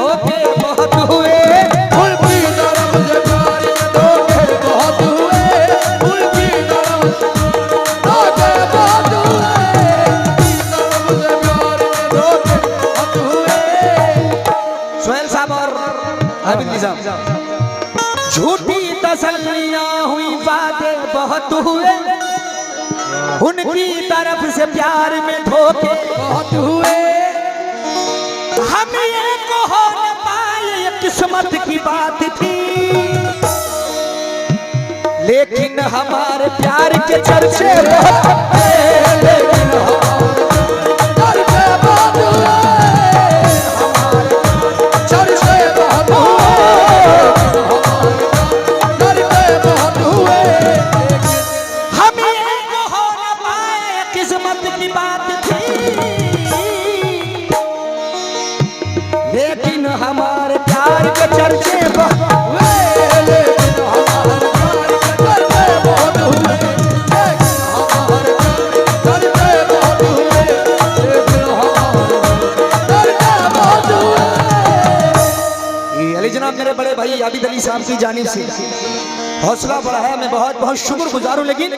धोखे बहुत हुए, उनकी तरफ से प्यार में धोखे बहुत हुए, उनकी तरफ से धोखे बहुत हुए, उनकी तरफ से प्यार में धोखे बहुत हुए। सोहेल साहब और आबिद साहब, झूठी तसल्लियां हुई, वादे बहुत हुए, उनकी तरफ से प्यार में धोखे बहुत हुए। हम ये को हो न पाए, ये किस्मत की बात थी, लेकिन हमारे प्यार के चर्चे बहुत थे, लेकिन हमारे चर्चे बहुत हुए, हमारे चर्चे बहुत हुए, चर्चे बहुत हुए। हम ये को हो न पाए, किस्मत की बात थी, लेकिन हमारे प्यार के चर्चे बहुत हुए, लेकिन हमारे प्यार के चर्चे बहुत हुए, लेकिन हमारे चर्चे बहुत हुए, लेकिन हमारे चर्चे बहुत हुए। ये अली जनाब मेरे बड़े भाई आबिद अली साहब की जानिब से हौसला बढ़ाया, मैं बहुत बहुत शुक्रगुजार हूँ। लेकिन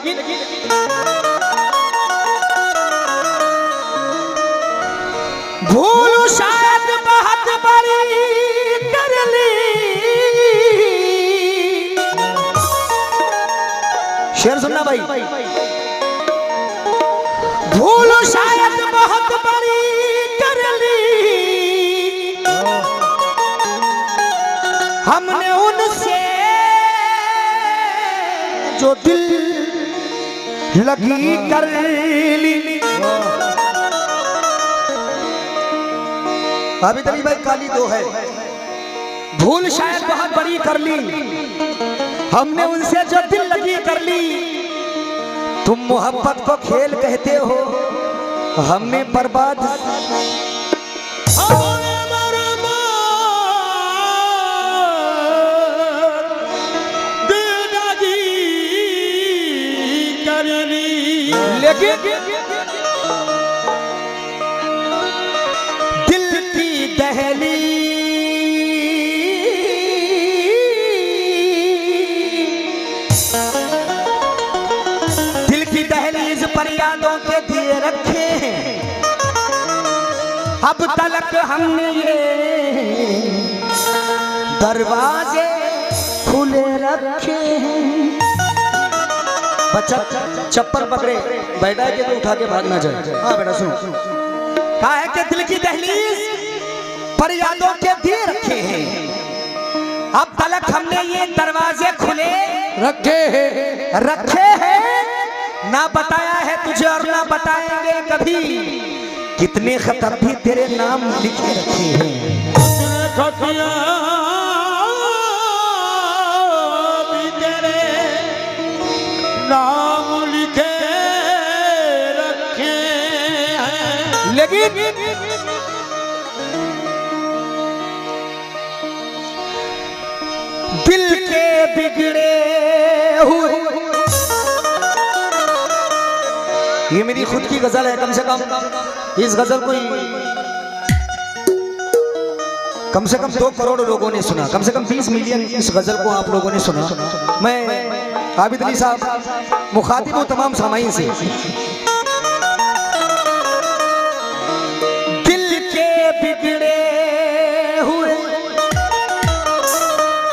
भूल शायद बहुत बड़ी कर ली, शेर सुनना भाई, भूल शायद बहुत बड़ी कर ली, हमने उनसे जो दिल लगी कर ली। आबिद अली भाई काली दो है, भूल शायद बहुत बड़ी कर ली, हमने उनसे जो दिल लगी कर ली। तुम मोहब्बत को खेल कहते हो, हमने बर्बाद लेकिन दिल की दहली दहलीज पर यादों के दिए रखे हैं, अब तलक हमने ये दरवाजे खुले रखे हैं। बच्चा चप्पल पकड़े बैठा है कि तो उठा के भाग ना जाए। हाँ बेटा सुनो, कहा है कि दिल की दहलीज पर यादों के दिए रखे हैं, अब तलक हमने ये दरवाजे खुले रखे हैं। ना बताया है तुझे और ना बताएंगे कभी, कितने खत भी तेरे नाम लिखे रखे हैं। भी तेरे नाम लिखे रखे हैं, लेकिन दिल के बिगड़े हुए, ये मेरी खुद की गजल है, कम से कम इस गजल को कम से कम 2 करोड़ लोगों ने सुना, कम से कम 20 मिलियन इस गजल को आप लोगों ने सुना। मैं आबिद अली साहब मुखातिब हूं तमाम सामाईन से। दिल के बिगड़े हुए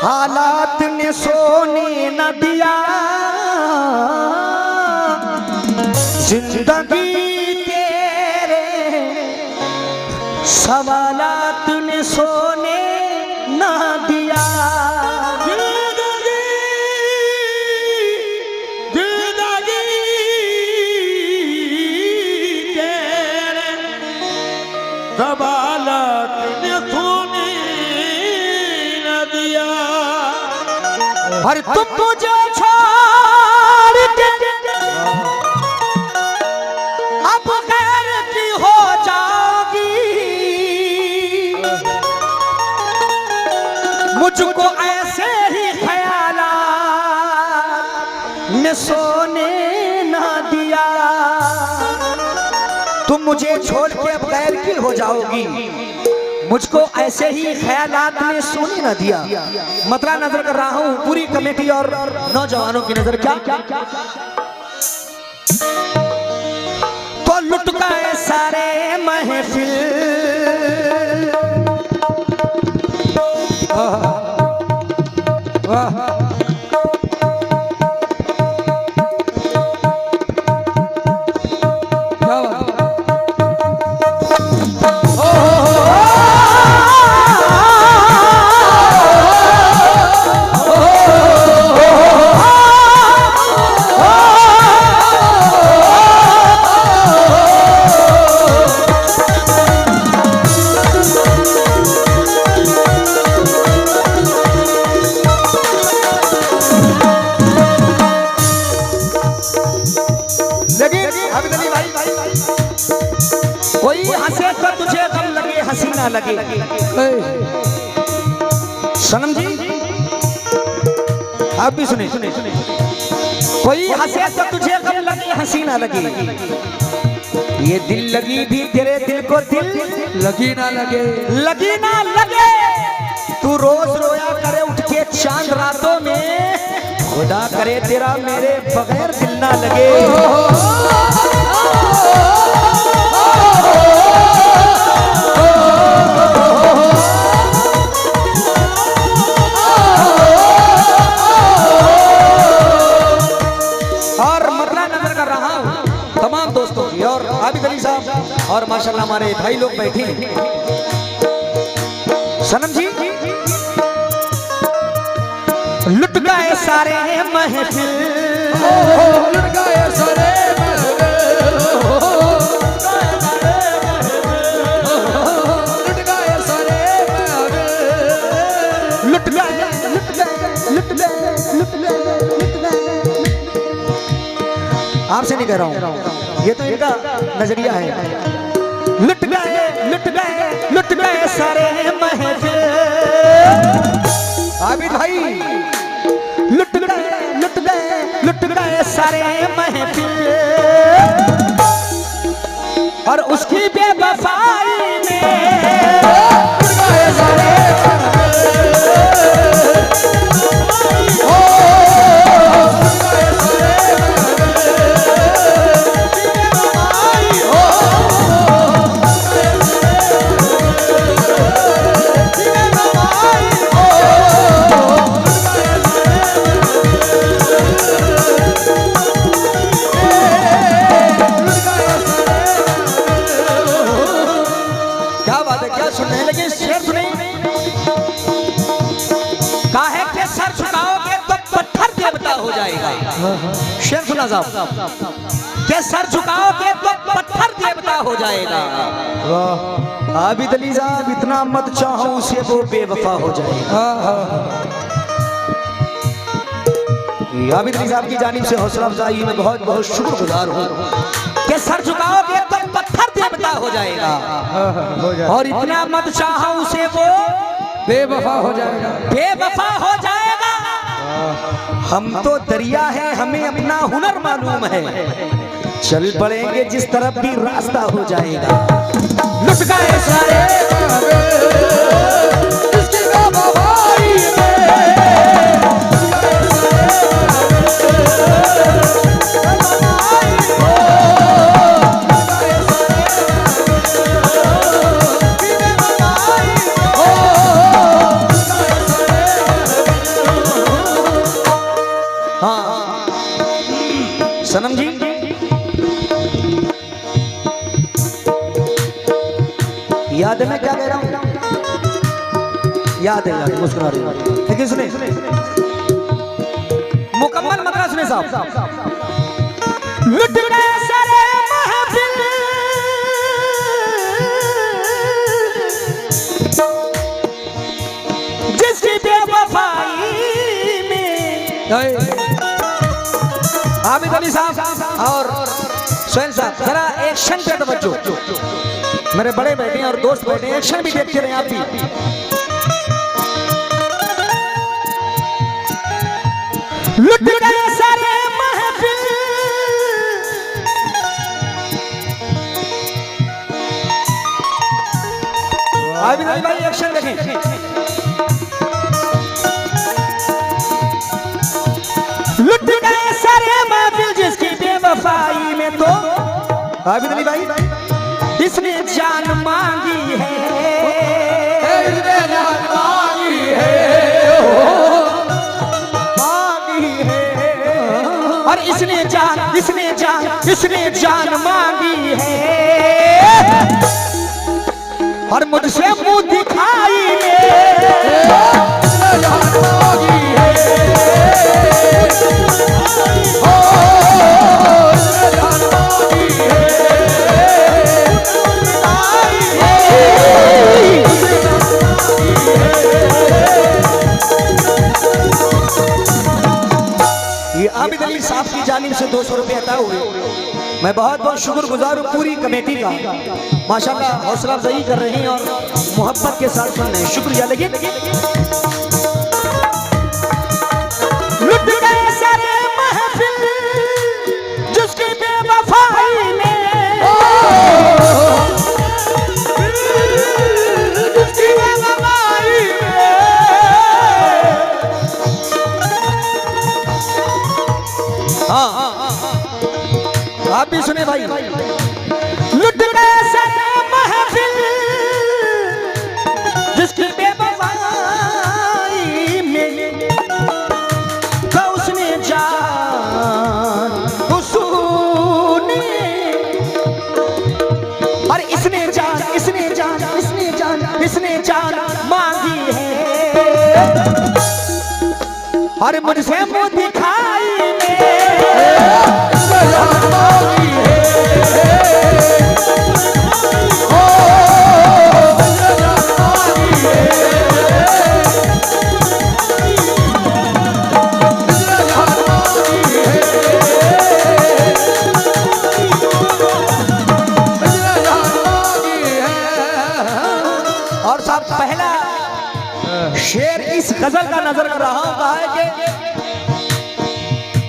हालात ने सोने न दिया, जिंदगी तेरे सवालात ने सोने ना दिया। जिंदगी तेरे सवालात ने सोने न दिया, और तुम मुझे छोड़ के मुझको ऐसे ही ख्यालात ने सोने ना दिया। तुम मुझे छोड़ के अब गैर की हो जाओगी, मुझको ऐसे ही ख्यालात ने सोने न दिया। मतला नजर कर रहा हूँ पूरी कमेटी और नौजवानों की नजर। क्या तो लुट गए सारे महफिल, कोई हंसे तो तुझे गम लगे हंसी ना लगे। सनम जी आप भी सुने। कोई हंसे तो तुझे गम लगे हंसी ना लगे, ये दिल लगी भी तेरे दिल को दिल लगी ना लगे, लगी ना लगे। तू रोज रोया करे उठ के चांद रातों में, खुदा करे तेरा मेरे बगैर दिल ना लगे। और मरना नजर कर रहा हूँ तमाम दोस्तों की, और आबिद अली साहब और माशाल्लाह हमारे भाई लोग बैठे हैं। सनम जी लुट गए सारे महफिल, लुट गए सारे महफिल, लुट गए सारे महफिल, लुट गए लुट गए लुट गए लुट गए। आपसे नहीं कह रहा हूँ, ये तो इनका नजरिया है। लुट गए लुट गए लुट गए सारे महफिल, आबिद भाई लुट गए लुट गए लुट गए सारे महफिल, और उसकी बेवफाई में लुट गए सारे शेर सुना साहब के सर झुकाओगे तो पत्थर देवता हो जाएगा। आबिद अली साहब इतना मत चाहो उसे वो बेवफा हो जाएगा। आबिद अली साहब की जानिब से हौसला अफजाई में बहुत बहुत शुक्रगुजार हूँ कि सर झुकाओगे तो पत्थर देवता हो जाएगा, और इतना मत चाहो उसे वो बेवफा हो जाएगा, बेवफा हो जाएगा। हम तो दरिया है हमें अपना हुनर मालूम है, चल पड़ेंगे जिस तरफ भी रास्ता हो जाएगा। लुट गए सारे इसकी बेवफाई सनम जी याद है मैं क्या कह रहा हूँ? याद है याद, मुस्कुरा रही हूँ। लेकिन सुने मुकम्मल मतलब सुने साहब। लुट गए सारे महफिल, जिसकी बेवफाई में। आबिद अली साहब और सोहेल साहब जरा एक्शन पे तवज्जो, मेरे बड़े बैठे हैं और दोस्त बैठे हैं, एक्शन भी देखते रहे आप भी। लुट गए सारे महफिल, आबिद अली आबिद अली भाई, इसने जान मांगी है, इसने जान मांगी है, मांगी है, और इसने जान जान मांगी है, और मुझसे मुंह दिखाई ले, इसने जान मांगी है, ओ इसने जान मांगी है, ये आबिद अली साहब की जानिब से 200 रुपये अता हुए। मैं बहुत बहुत शुक्रगुजार हूँ पूरी कमेटी का, माशाल्लाह हौसला अफजाई कर रहे हैं और मोहब्बत के साथ सुन रहे हैं। शुक्रिया। लेकिन लुट गए सारे महफिल जिसकी बेवफाई में, जिसकी बेवफाई में, हाँ आप भी सुने भाई। लुट गए सारे महफिल जिसकी बेवफाई में, का उसने जान हुसूनी, और इसने जान मांगी है, और मुझसे मुंह दिखाई ले, इसने जान मांगी है, ओ इसने जान मांगी है, इसने जान मांगी है, इसने जान मांगी है। और साहब पहला शेर इस गजल का नजर कर रहा हूं, कहा है कि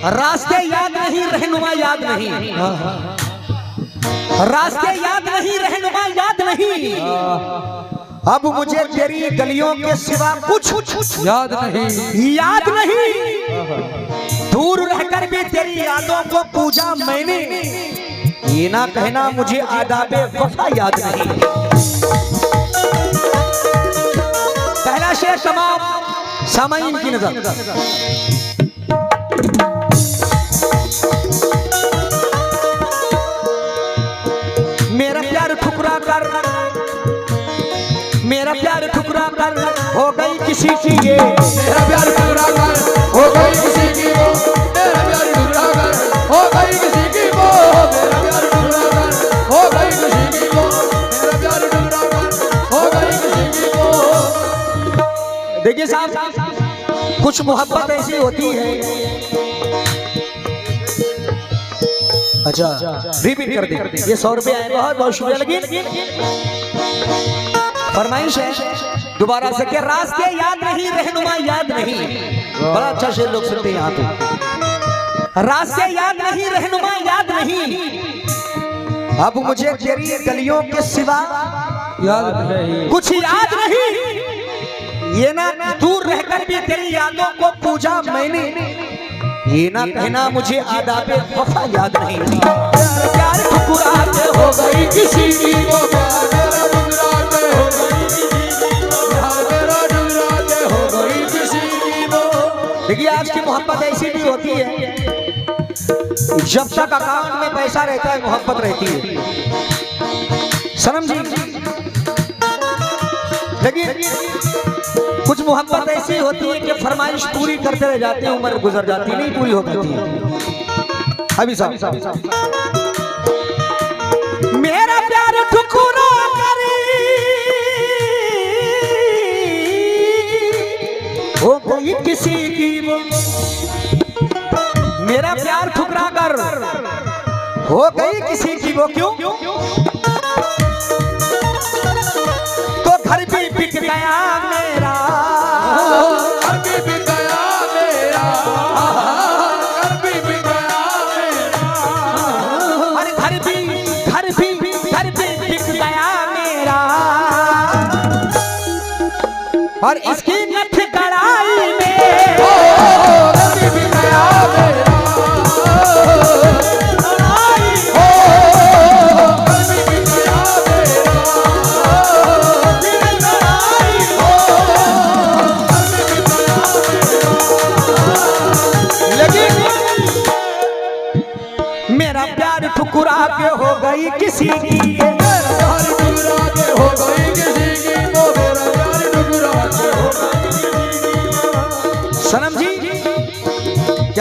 रास्ते याद नहीं रहनुमा याद नहीं, रास्ते याद नहीं रहनुमा याद नहीं, अब मुझे तेरी गलियों के सिवा कुछ याद नहीं, दूर रहकर भी तेरी यादों को पूजा मैंने, ये ना कहना मुझे आदाबे वफा याद नहीं। पहला शेर तमाम सामाइन की नजर। मेरा प्यार ठुकरा कर, मेरा प्यार ठुकरा कर हो गई किसी की ये, मेरा प्यार ठुकरा कर हो गई किसी की वो, मेरा प्यार ठुकरा कर हो गई किसी की वो, मेरा प्यार ठुकरा कर हो गई किसी की वो, मेरा प्यार ठुकरा कर हो गई किसी की वो। देखिए साहब, कुछ मोहब्बत ऐसी होती है, अच्छा रिपीट कर दे, ये 100 रुपये आए, बहुत बहुत शुक्रिया। लेकिन फरमाइश है दोबारा से कि रास्ते याद नहीं रहनुमा याद नहीं, बड़ा अच्छा शेर लोग सुनते हैं यहाँ पे। रास्ते याद नहीं रहनुमा याद नहीं, अब मुझे तेरी गलियों के सिवा याद नहीं, कुछ याद नहीं, ये ना दूर रहकर भी तेरी यादों को पूजा मैंने, ये ना कहना मुझे आदाबे वफा याद नहीं। प्यार ठुकरा के हो गई किसी की वो, प्यार मेरा ठुकरा के हो गई किसी की वो, प्यार मेरा ठुकरा के हो गई किसी की वो। देखिए आज की मोहब्बत ऐसी भी होती है, जब तक अकाउंट में पैसा रहता है मोहब्बत रहती है, सनम जी। लेकिन कुछ मोहब्बत ऐसी होती है कि फरमाइश पूरी करते रह जाते हैं, उम्र गुजर जाती नहीं पूरी हो जाती है। अभी साहब मेरा प्यार ठुकरा करे हो गई किसी की वो, मेरा प्यार ठुकरा कर हो गई किसी की वो, क्यों तो घर भी बिक गया मेरा, घर भी बिक गया मेरा, घर भी बिक गया मेरा, अरे घर भी बिक गया मेरा, और इसकी नथ कड़ाई में घर भी बिक गया मेरा,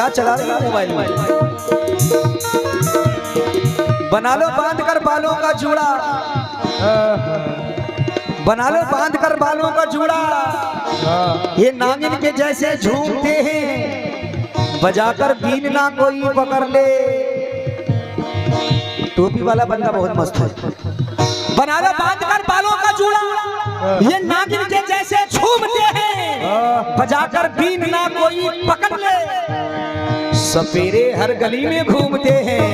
क्या चला रही है मोबाइल में? बना लो बांध कर बालों का जूड़ा, बना लो बांध कर बालों का जूड़ा, ये नागिन के जैसे झूमते हैं, बजाकर बीन ना कोई पकड़ ले। टोपी वाला बंदा बहुत मस्त है। बना लो बांध कर बालों का जूड़ा, ये नागिन के जैसे झूमते हैं, बजाकर बीन ना कोई पकड़ ले। सपेरे हर गली में घूमते हैं।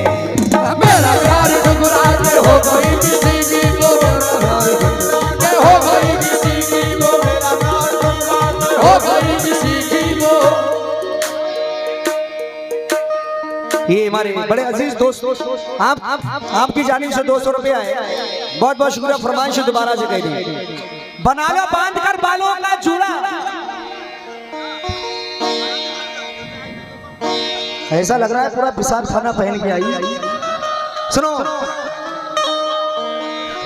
मेरा प्यार ठुकरा के हो गई किसी की तो मेरा प्यार के हो गई किसी की तो मेरा प्यार ठुकरा के हो गई किसी की तो। ये हमारे बड़े अजीज दोस्त आपकी जानिब से 200 रुपये आए, बहुत बहुत शुक्रिया। फरमाइश दोबारा से कह दी। बना लो बांध कर बालों का जूड़ा, ऐसा लग रहा है पूरा पिसाब खाना पहन के आई। सुनो,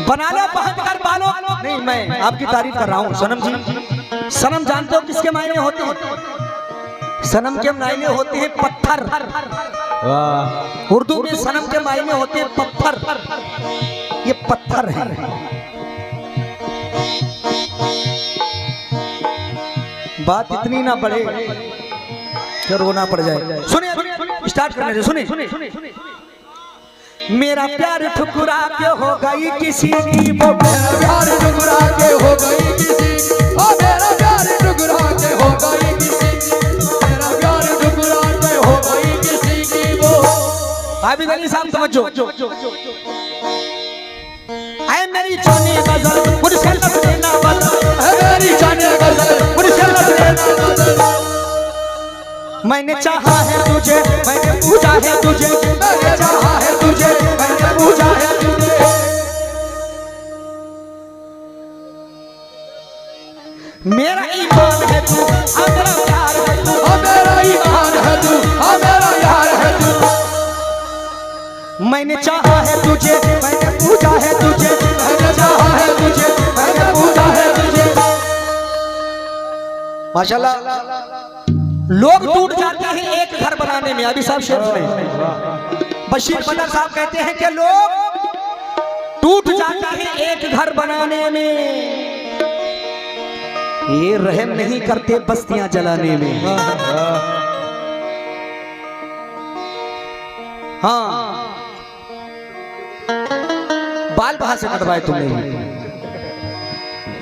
बना लो बांध कर बालों, नहीं मैं आपकी तारीफ कर रहा हूँ सनम जी। सनम जानते हो किसके मायने होते हैं? सनम के मायने होते हैं पत्थर। उर्दू में सनम के मायने होते हैं पत्थर। ये पत्थर है। बात इतनी ना बढ़े कि रोना पड़ जाए। सुनिए, स्टार्ट करने दे। सुनिए, मेरा प्यार ठुकरा के हो गई किसी की, वो मेरा प्यार ठुकरा के हो गई किसी की, ओ मेरा प्यार ठुकरा के हो गई किसी की, मेरा प्यार ठुकरा के हो गई किसी की वो। आबिद अली साहब समझो। ऐ मेरी जाने गजल मुझसे लग लेना बदल, है मेरी जाने गजल मुझसे लग लेना बदल। मैंने चाहा है तुझे, मैंने पूजा है तुझे, मैंने चाहा है तुझे, मैंने पूजा है तुझे। मेरा ईमान है तू, हाँ मेरा प्यार है तू, हाँ मेरा ईमान है तू, हाँ मेरा यार है तू। मैंने चाहा है तुझे, मैंने पूजा है तुझे, मैंने चाहा है तुझे, मैंने पूजा है तुझे। माशाल्लाह। लोग टूट जाते हैं एक घर बनाने में। अभी साहब शेर सुने। बशीर बदर साहब कहते हैं कि लोग टूट जाते हैं एक घर बनाने में, ये रहम नहीं करते बस्तियां जलाने में। हाँ, बाल कहां से कटवाए तुमने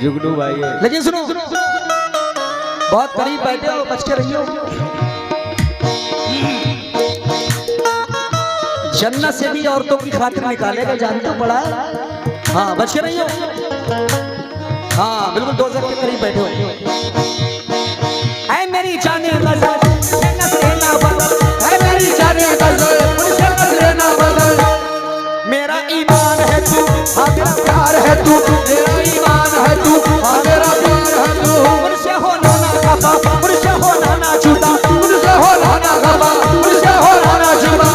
जुगनू भाई? लेकिन सुनो, बहुत करीब बैठे हो, बच के रहियो। जन्नत से भी औरतों की खातिर निकालेगा, जानते हो बड़ा। हाँ, बच के रहियो। हाँ, बिल्कुल 2 के करीब बैठे हो। ऐ मेरी जाने गजल मुझसे लेना बदल, है मेरी जाने गजल मुझसे लेना बदल। मेरा ईमान है तू, हाँ मेरा प्यार है तू, मेरा ईमान है तू, हाँ मेरा प्यार है तू। मुझसे होना ना खफा, मुझसे होना ना जुदा, मुझसे हो ना गवा, मुझसे हो ना जुदा।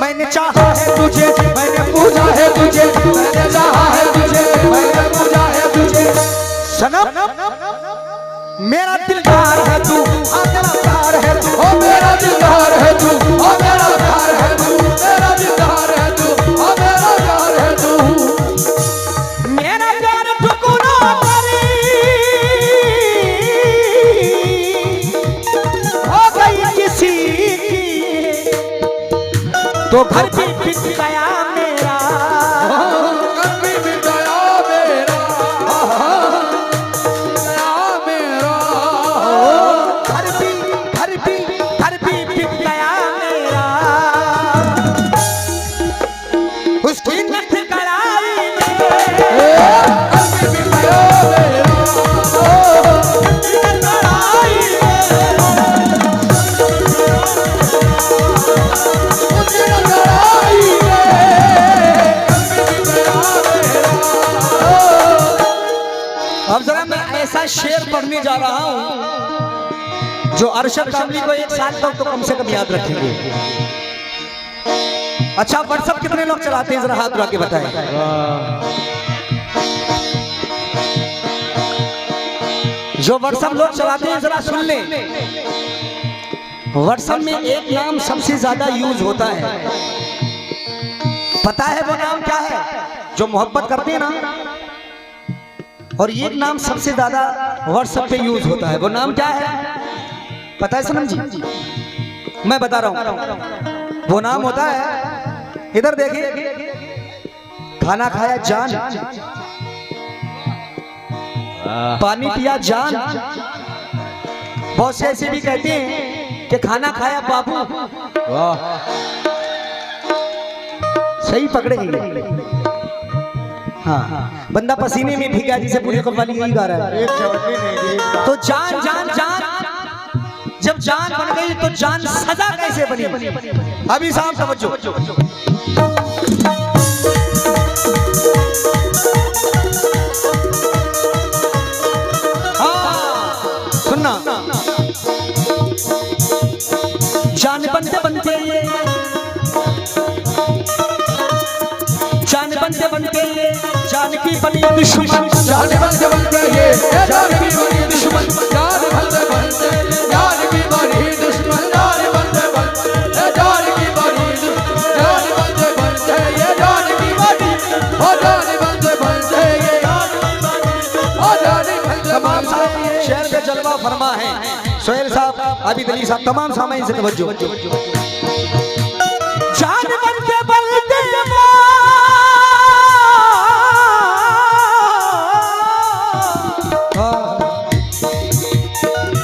मैंने चाहा है तुझे, मैंने पूजा है तुझे, मैंने चाहा है तुझे, मैंने पूजा है तुझे। सनम मेरा दिलदार है तू, हाँ तेरा प्यार है तू, ओ मेरा दिलदार है तू, ओ मेरा प्यार है तू, मेरा दिलदार है तू, ओ मेरा प्यार है तू। मेरा प्यार ठुकरा करे हो गई किसी की, तो घर भी बिक गया मेरा। कभी भी गया मेरा, गया मेरा। घर भी बिक गया मेरा। उसकी नथ कड़ाई में कभी भी गया मेरा, कड़ाई उसकी लड़ाई में कभी भी गया मेरा। अब जरा मैं ऐसा शेर पढ़ने जा रहा हूँ जो अरशद कामली को 1 साल तक तो कम से कम याद रखेंगे। अच्छा, व्हाट्सएप कितने लोग चलाते हैं, जरा हाथ उठा के बताएं। जो व्हाट्सएप लोग चलाते हैं जरा सुन लें। व्हाट्सएप में एक नाम सबसे ज्यादा यूज होता है, पता है वो नाम क्या है? जो मोहब्बत करते हैं ना, और एक नाम सबसे ज्यादा व्हाट्सएप पे यूज होता है, वो नाम क्या है पता है सनम जी? मैं बता रहा हूं, वो नाम होता है, इधर देखिए, खाना खाया जान, पानी पिया जान। बहुत से ऐसे भी कहते हैं कि खाना खाया बाबू। सही पकड़े गए। हाँ, बंदा पसीने में भीगा जिसे पूरी कव्वाली यही गा रहा है। तो जान जान जान, जब जान बन गई तो जान सजा कैसे बनी? अभी साहब समझो। सुनना, जान बनते बनते ये, जान बनते बनते ये जान की बनी दुश्मन, जान बनते बनते ये जान की बनी दुश्मन, जान बनते बनते जान की बनी दुश्मन, जान बनते बनते जान की बनी दुश्मन, जान बनते बनते ये जान की बनी, ओ जान बनते बनते ये जान बनते बनते ये। शेर पे जलवा फरमा है सोहेल साहब, आबिद अली साहब, तमाम सामाइन से तवज्जो। जान बनते बनते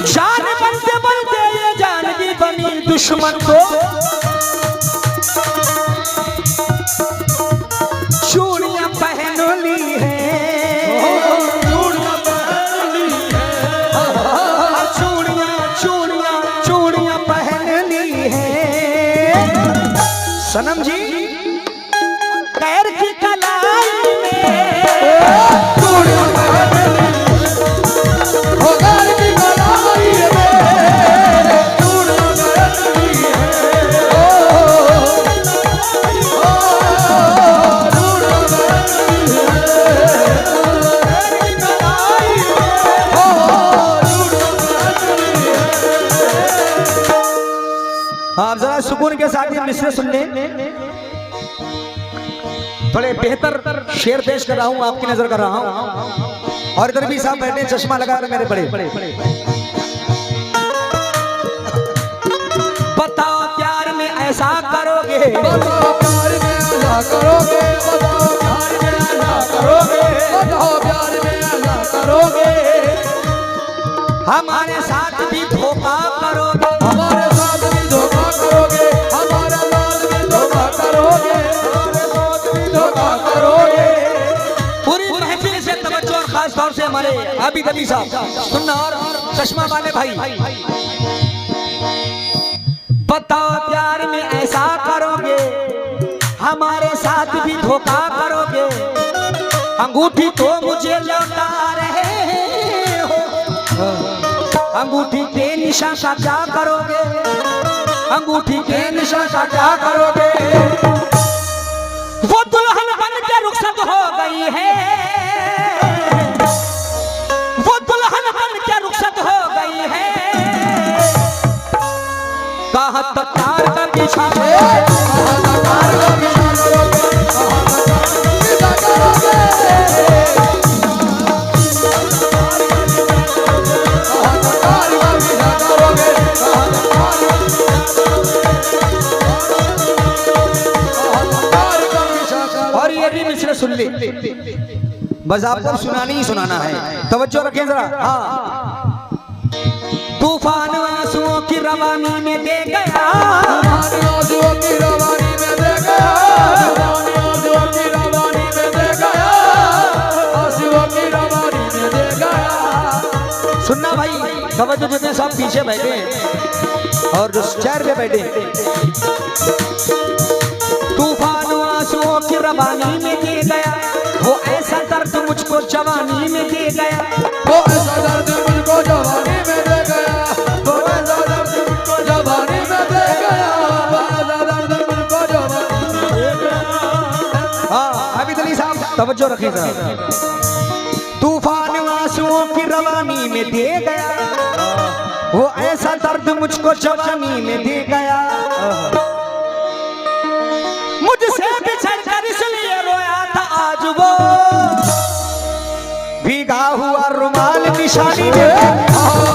जान बनते बनते ये जान की बनी दुश्मन को चूड़ियां पहन ली है, सनम जी पैर की कलाई में, चूड़ियां पहन ली, ओ पैर की कलाई में, चूड़ियां पहन ली है, ओ चूड़ियां पहन ली है, पैर की कलाई में, ओ चूड़ियां पहन ली है। आप जरा सुकून के साथ ये मिसरे सुन लें, थोड़े बेहतर शेर पेश कर रहा हूं, आपकी नजर कर रहा हूं। और इधर भी साहब बैठे चश्मा लगा रहे मेरे बड़े। बताओ प्यार में ऐसा करोगे, बताओ प्यार में ऐसा करोगे, बताओ प्यार में ऐसा करोगे, बताओ प्यार में ऐसा करोगे, हमारे साथ भी धोखा करोगे, हमारे साथ भी धोखा करोगे, हमारे साथ भी धोखा करोगे, हमारे साथ भी धोखा करोगे। पूरी महफिल से तवज्जो और खास तौर से हमारे आबिद अली साहब सुनना, और चश्मा वाले भाई, बताओ प्यार में ऐसा करोगे, हमारे साथ भी धोखा करोगे, अंगूठी तो मुझे लौटा रहे हो, अंगूठी के निशा का क्या करोगे, अंगूठी के निशा का क्या करोगे? वो दुल्हन बन के रुखसत हो गई है, वो दुल्हन बन के रुखसत हो गई है, कहाँ तक तार का पीछा है, कहाँ तक तार का पीछा करोगे, कहाँ तक तार का पीछा करोगे, और ये भी मिसरे सुन ले, बस आपको सुनानी ही सुनाना है, तवज्जो रखें जरा। हाँ, तूफान आंसुओं की रवानी में दे गया, आंसुओं की रवानी में दे गया, आंसुओं की रवानी में दे गया, आंसुओं की रवानी में दे गया। सुनना भाई, तवज्जो, जितने सब पीछे बैठे हैं और जो चेयर पे बैठे हैं, तूफान आंसुओं की रवानी में दे गया, वो ऐसा दर्द मुझको जवानी में दे गया, वो ऐसा दर्द मुझको जवानी में दे गया, वो ऐसा दर्द मुझको जवानी में दे गया, वो ऐसा दर्द मुझको जवानी में दे गया। हाँ, आबिद अली साहब तवज्जो रखें जरा। तूफान आंसुओं की रवानी में दे गया, वो ऐसा दर्द मुझको जवानी में दे गया, मुझसे बिछड़ कर इसलिए रोया था आज वो, भीगा हुआ रुमाल निशानी में,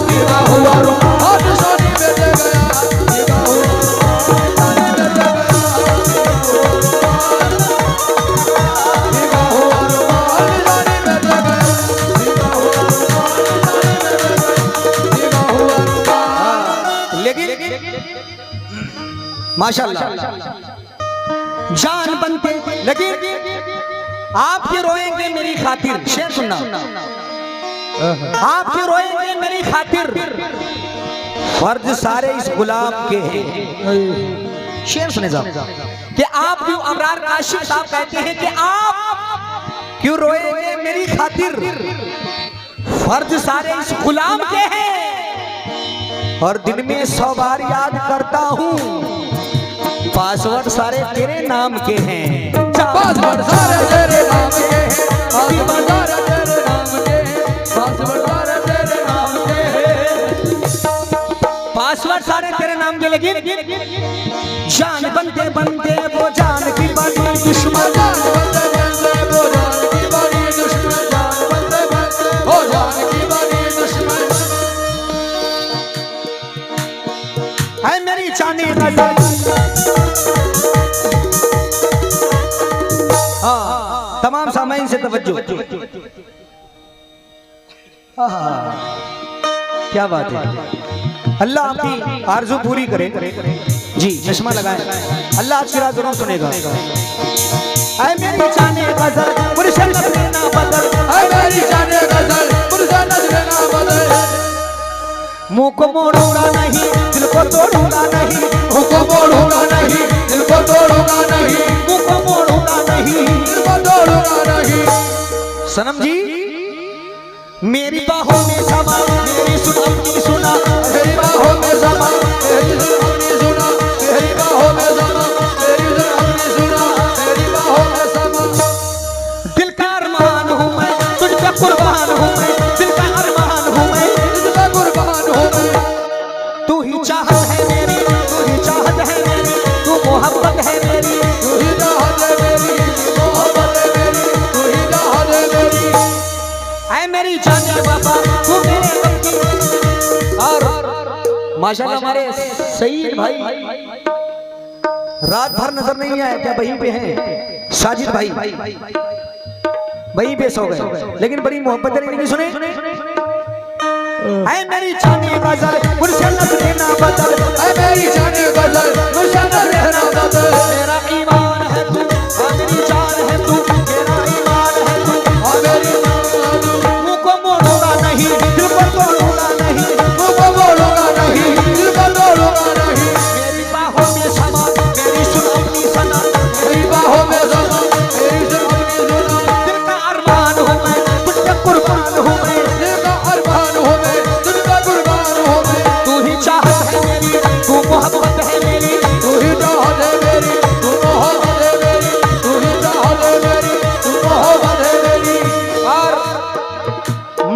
भीगा हुआ रुमाल निशानी में दे गया, भीगा हुआ माशाल्लाह जान बनते, लेकिन आप क्यों रोएंगे मेरी खातिर, शेर सुनना, आप क्यों रोएंगे मेरी खातिर, फर्ज सारे इस गुलाम के हैं। शेर सुने साहब कि आप क्यों, अमरार काशिफ साहब कहते हैं कि आप क्यों रोएंगे मेरी खातिर, फर्ज सारे इस गुलाम के हैं, और दिन में 100 बार याद करता हूँ, पासवर्ड सारे तेरे नाम के हैं, पासवर्ड सारे तेरे नाम के हैं, पासवर्ड सारे तेरे नाम के हैं, पासवर्ड सारे तेरे नाम के हैं, पासवर्ड सारे तेरे नाम के, लेकिन जान बनते बनते वो जान की बड़ी दुश्मन, जान बनते बनते वो जान की बड़ी दुश्मन, जान बनते बनते वो जान की बड़ी दुश्मन, है मेरी जाने गजल। तमाम सामाइन से तवज्जो, क्या बात है, अल्लाह आपकी आरज़ू पूरी करे जी, चश्मा लगाए, अल्लाह आपकी रात जरूर सुनेगा। ऐ मेरी जाने गजल मुर्शिद नजरे ना बदल, ऐ मेरी जाने गजल मुर्शिद नजरे ना बदल, मुंह को मोड़ूंगा नहीं, दिल को तोड़ूंगा नहीं, मुंह को मोड़ूंगा नहीं, दिल को तोड़ूंगा नहीं, मुंह को मोड़ूंगा नहीं, दिल को तोड़ूंगा नहीं। सनम जी मेरी बाहों में समा, मेरी सुना अपनी सुना, मेरी बाहों में समा, मेरी सुना अपनी सुना, मेरी बाहों में समा, मेरी सुना अपनी सुना, मेरी बाहों में समा। दिल का अरमान हूँ मैं, तुझ पे कुर्बान हूँ मैं, दिल का अरमान हूँ मैं, तुझ पे कुर्बान हूँ मैं, तू ही चाहत है मेरी, तू ही चाहत है मेरी, तू मोहब्बत है मेरी, तू ही चाहत है मेरी, मोहब्बत है मेरी, तू ही चाहत है मेरी। ऐ मेरी जाने बाबा तू मेरे गम की। और माशाल्लाह हमारे सईद भाई रात भर नजर नहीं आए, क्या वहीं पे हैं, साजिद भाई वहीं पे सो गए, लेकिन बड़ी मोहब्बत नहीं सुने। ऐ मेरी जाने गजल मुझसे नजरे ना बदल, ऐ मेरी जाने गजल मुझसे नजरे ना बदल, मेरा ईमान है तू, मेरी जान है तू, मेरा ईमान है तू, और मेरी मुंह को मोड़ूंगा नहीं, दिल को तोड़ूंगा नहीं, मुंह को मोड़ूंगा नहीं, दिल को तोड़ूंगा नहीं, मेरी बाहों में समा, मेरी सुन अपनी सना, मेरी बाहों में समा, मेरी सुन अपनी सुना, दिल का अरमान हूँ मैं, तुझ पे कुर्बान हूँ मैं, दिल का अरमान हूँ मैं, तुझ पे कुर्बान हूँ मैं, तू ही चाहत है मेरी, तू मोहब्बत है मेरी, तू ही चाहत है मेरी, तू मोहब्बत है मेरी, तू ही चाहत है मेरी, तू मोहब्बत है मेरी। और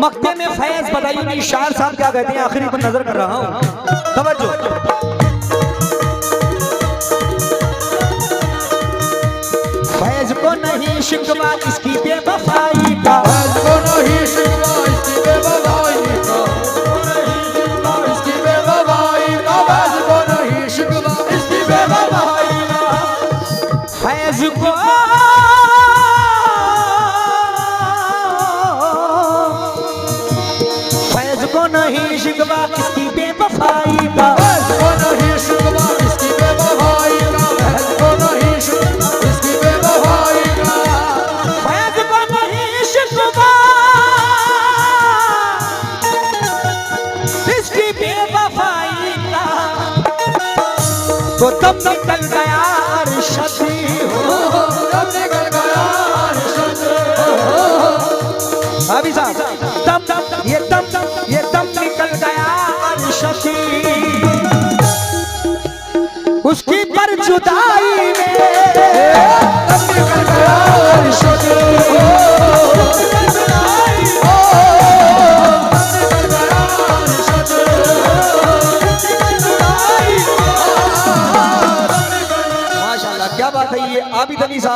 मक्ते में फैज बताइए कि शायर साहब क्या कहते हैं, आखिरी पर नजर कर रहा हूँ, तवज्जो। फैज को नहीं शिकवा इसकी बेवफाई का, फैज को नहीं शिकवा इसकी बेवफाई का, इसकी बेवफाई का, फैज को नहीं शिकवा इसकी बेवफाई का, फैज को नहीं शिकवा इसकी बेवफाई का, फैज को नहीं शिकवा इसकी बेवफाई का, फैज को नहीं शिकवा इसकी बेवफाई का, फैज को नहीं शिकवा इसकी बेवफाई का, तो तब निकल गया अरशद हो, जब निकल गया अरशद अभी साहब ये दम निकल गया अरशद उसकी पर जुदाई में, तब निकल गया अरशद, निकल गया अरशद,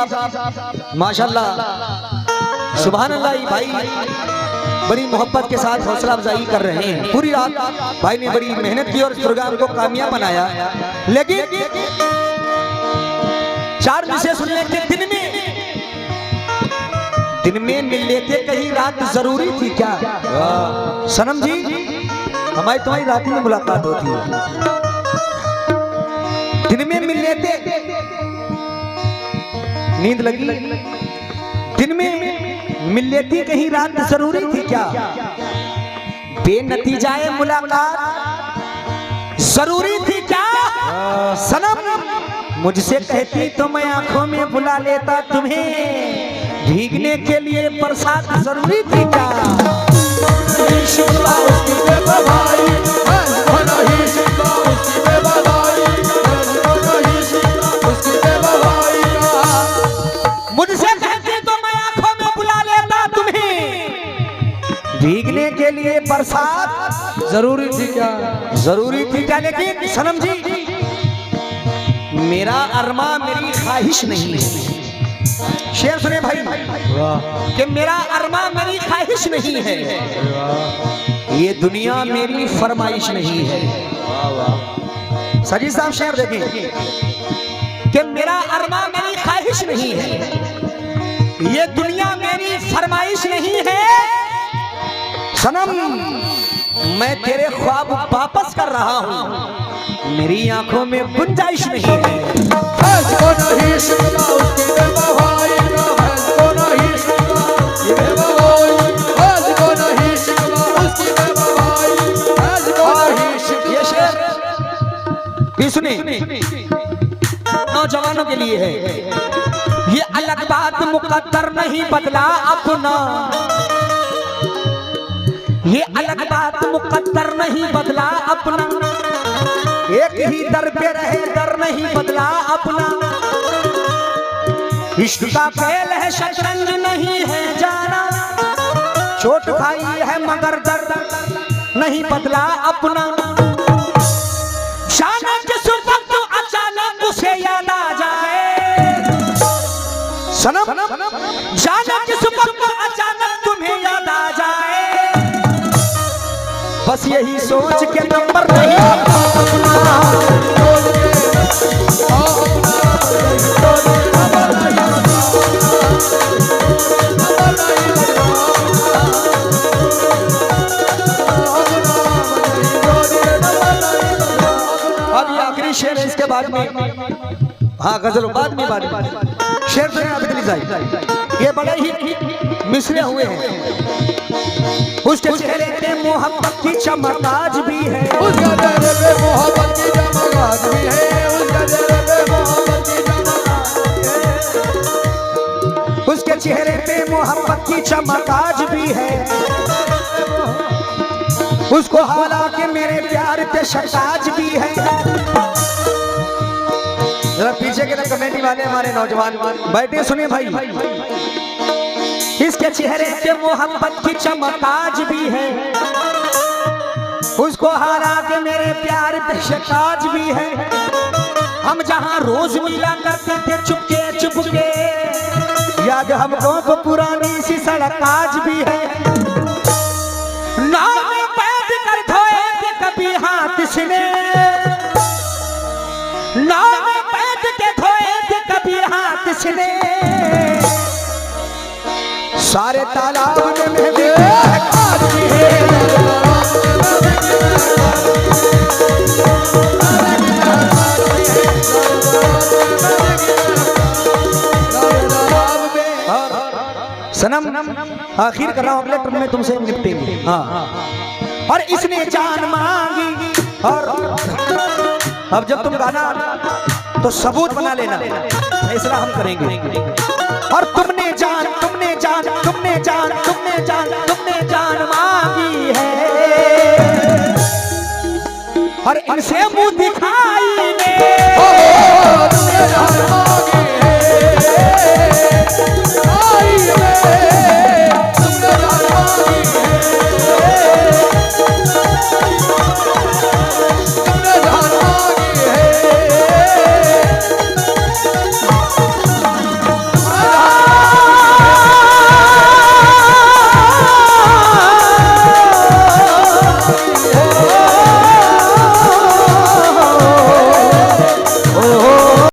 साहब माशाल्लाह सुभान अल्लाह, ये भाई बड़ी मोहब्बत के साथ हौसला अफजाई कर रहे हैं। पूरी रात भाई ने बड़ी मेहनत की और इस प्रोग्राम को कामयाब बनाया। लेकिन 4 विषय सुन लेते, दिन में मिल लेते, कहीं रात जरूरी थी क्या? सनम जी हमारी तुम्हारी रात में मुलाकात होती है, दिन में मिल लेते, नींद लगी, दिन में मिल लेती, कहीं रात जरूरी थी क्या? बेनतीजाए मुलाकात जरूरी थी क्या? सनम मुझसे कहती तो मैं आंखों में बुला लेता तुम्हें, भीगने के लिए बरसात जरूरी थी क्या? मुझसे कहती तो मैं आंखों में बुला लेता तुम्हें, भीगने के लिए बरसात जरूरी थी क्या? जरूरी थी क्या? लेकिन सनम जी मेरा अरमा मेरी ख्वाहिश नहीं है। शेर सुने भाई कि मेरा अरमा मेरी ख्वाहिश नहीं है, ये दुनिया मेरी फरमाइश नहीं है। सजी साहब शेर देखें कि मेरा अरमा मेरी ख्वाहिश नहीं है, ये दुनिया मेरी फरमाइश नहीं है। सनम मैं तेरे ख्वाब वापस कर रहा हूँ, मेरी आंखों में गुंजाइश नहीं है। नहीं शिकवा उसकी बेवफाई का, को नहीं शिकवा ये बेवफाई, को नहीं शिकवा उसकी बेवफाई, को नहीं शिकवा। ये शेर भी सुने, नौजवानों के लिए है। ये अलग बात मुकद्दर नहीं बदला अपना, ये अलग बात मुकद्दर नहीं बदला अपना, एक ही दर पे रहे दर नहीं बदला अपना। इश्क का खेल है शतरंज नहीं है जाना, चोट खाई है मगर दर नहीं बदला अपना। शाना जिस वक्त अचानक उसे याद आ जाए, सनम शाना जिस वक्त अचानक तुम्हें याद आ जाए, बस यही सोच के नंबर नहीं अब ये आखिरी शेर है, इसके बाद में हाँ गजल बाद में शेर सुने अब्दुल साहब, ये बड़े ही मिसरे हुए हैं। उसके चेहरे पे मोहब्बत की चमक आज भी है, उसके चेहरे पे मोहब्बत की चमक आज भी है, उसके चेहरे पे मोहब्बत की चमक, उसके चेहरे पे मोहब्बत की चमक आज भी है। उसको हालांकि मेरे प्यार पे शक आज भी है। जरा पीछे के ना कमेटी वाले हमारे नौजवान बैठे सुनिए भाई, इसके चेहरे पे मोहब्बत की चमक आज भी है। उसको हालांकि मेरे प्यार पे शक आज भी है। हम जहां रोज मिला करते थे चुपके चुपके, याद हमको को पुरानी सी सड़क आज भी है। नाव में बैठ कर धोए थे कभी हाथ सिले, नाव में बैठ के धोए थे कभी हाथ सिले, सारे तालाब में भी आज भी है। सनम आखिर कर रहा हूं, अगले टर्म में तुमसे निपटेंगे। हाँ और इसने जान मांगी, और अब जब तुम गाना तो सबूत बना लेना, फैसला हम करेंगे। और तुमने जान तुमने जान तुमने जान तुमने जान तुमने जान मांगी है, और इनसे मुंह दिखा